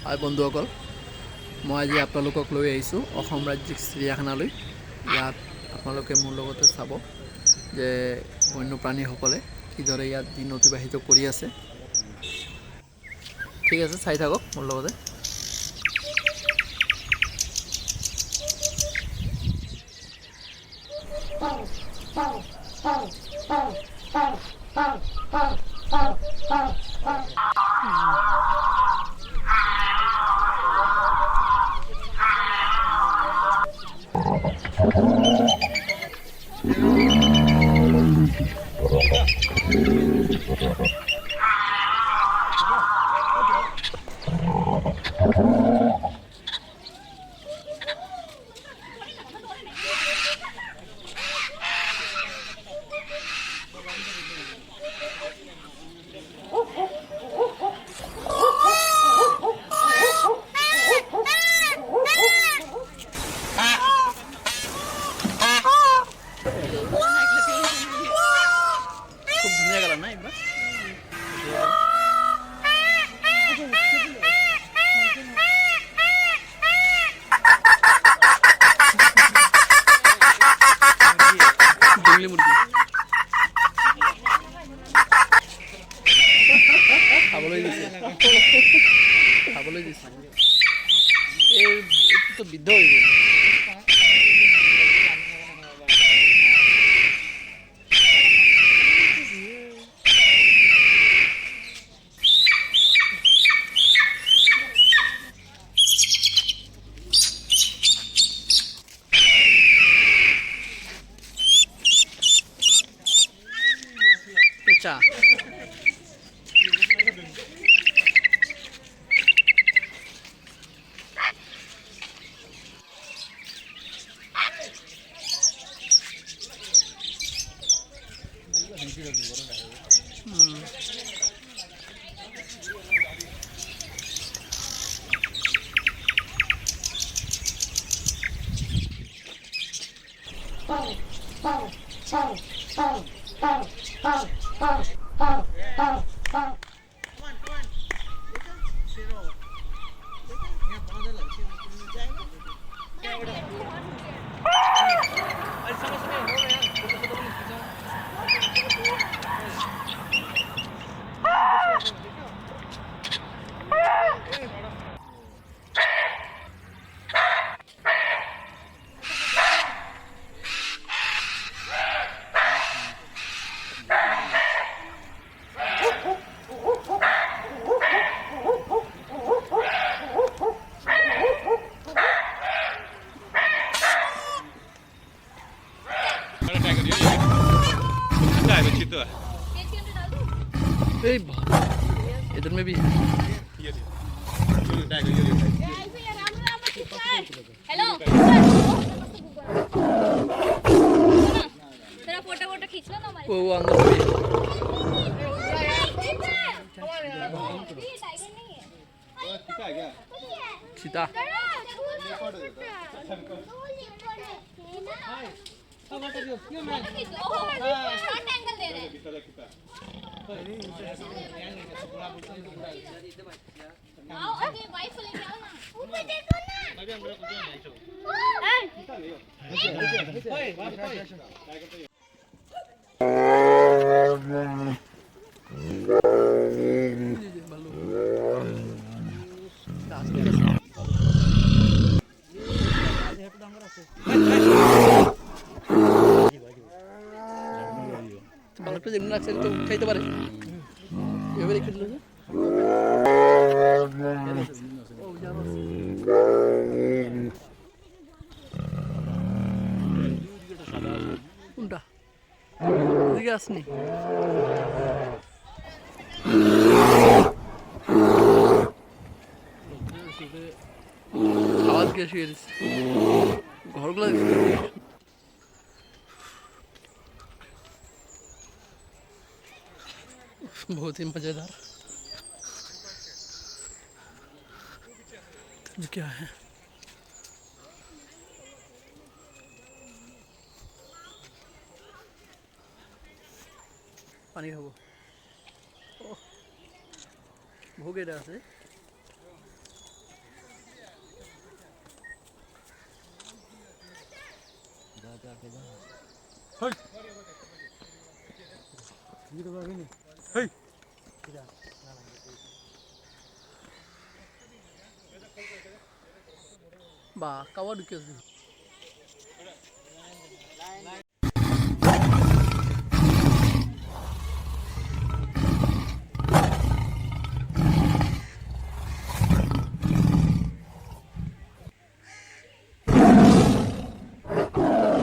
High বন্ধুসকল, মই আজি আপোনালোকক লৈ আহিছোঁ অসম ৰাজ্যিক চিৰিয়াখানালৈ। ইয়াত আপোনালোকে মোৰ লগতে চাব যে বন্যপ্ৰাণীসকলে কিদৰে ইয়াত দিন অতিবাহিত কৰি আছে। ঠিক আছে, চাই থাকক মোৰ লগতে। খুব ধুনীয়া গেলা না এইবিলাক। জংলী মুৰ্গী খাবলৈ দিছে, খাবলৈ দিছে। এইটোতো বৃদ্ধ হৈ গ'ল। পেঁচা इधर में भी है। हेलो, तेरा फोटो खींचना ना हमारे। वो अंदर भी है। चीता शॉर्ट एंगल दे रहे हैं। आओ अरे वाइफ को लेके आओ ना, ऊपर देखो ना। मैं भी अंदर कुछ नहीं चलो। বালকটা যেমন লাগছে তো খাইতে পারে, এভাবে রেখে দিল যে কোনটা এদিকে আসনি। আওয়াজ কে শুয়ে দিচ্ছে, ঘরগুলো बहुत ही मज़ेदार। तो क्या है, पानी खाबो भोगे আছে। বা কাওয়া ঢুকেছে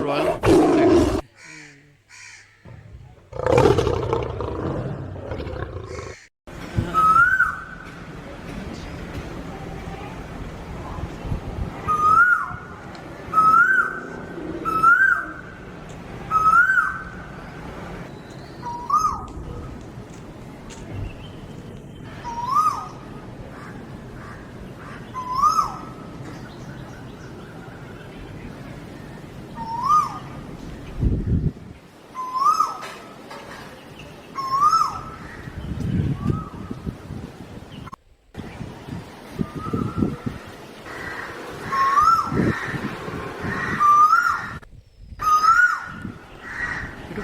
রয়্যাল itu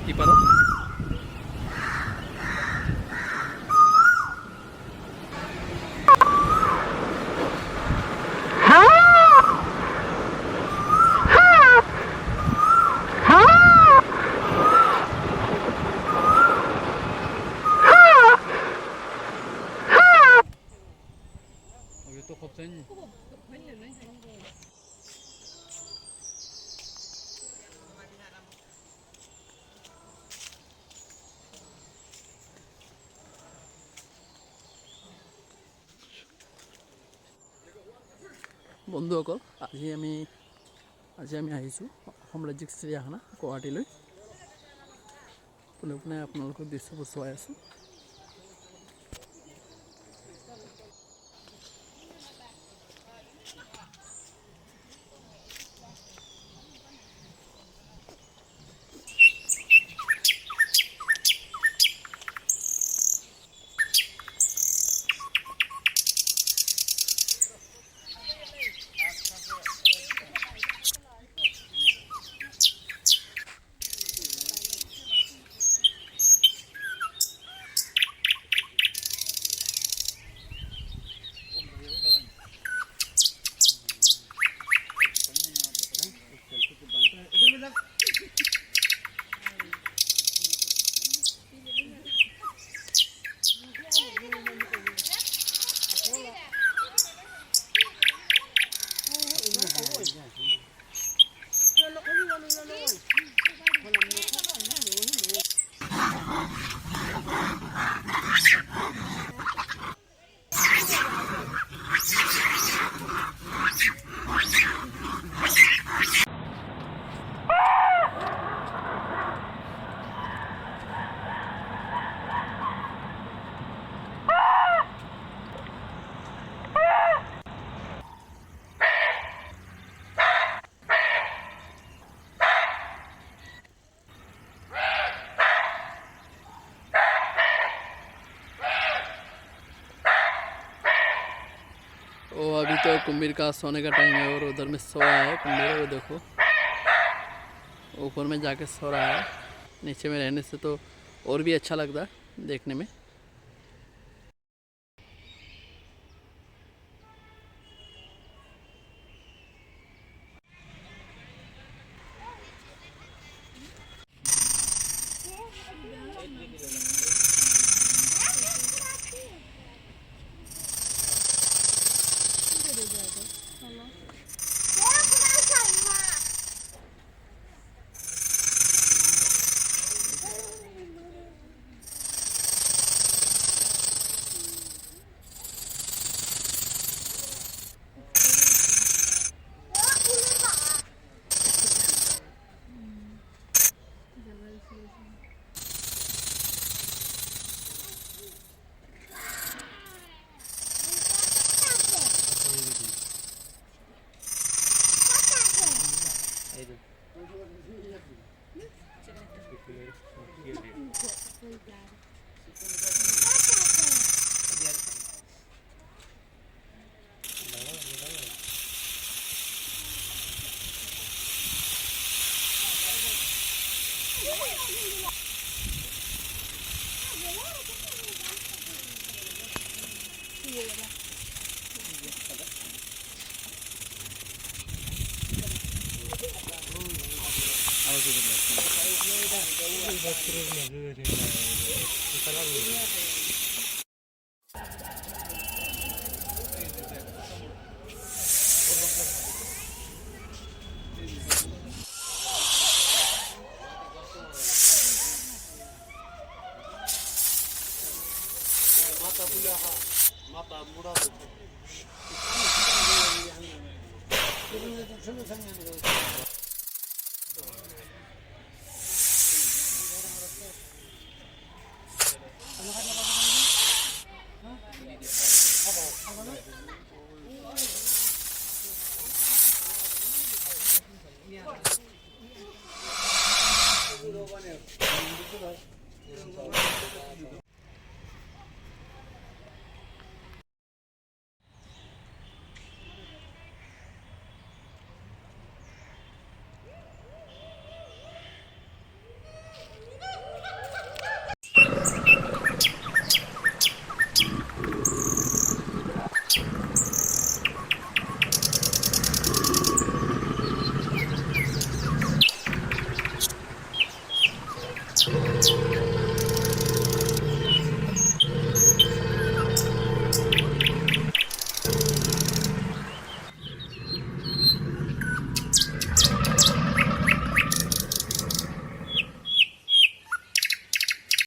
কি পারো itu kopsanya বন্ধুসকল আজি আমি আহিছোঁ অসম ৰাজ্যিক চিৰিয়াখানা গুৱাহাটীলৈ পোনে পোনে আপোনালোকক দৃশ্যবোৰ চোৱাই আছোঁ अभी तो कुंभीर का सोने का टाइम है और उधर में सो रहा है कुंभीर वो देखो ऊपर में जाके सो रहा है नीचे में रहने से तो और भी अच्छा लगता है देखने में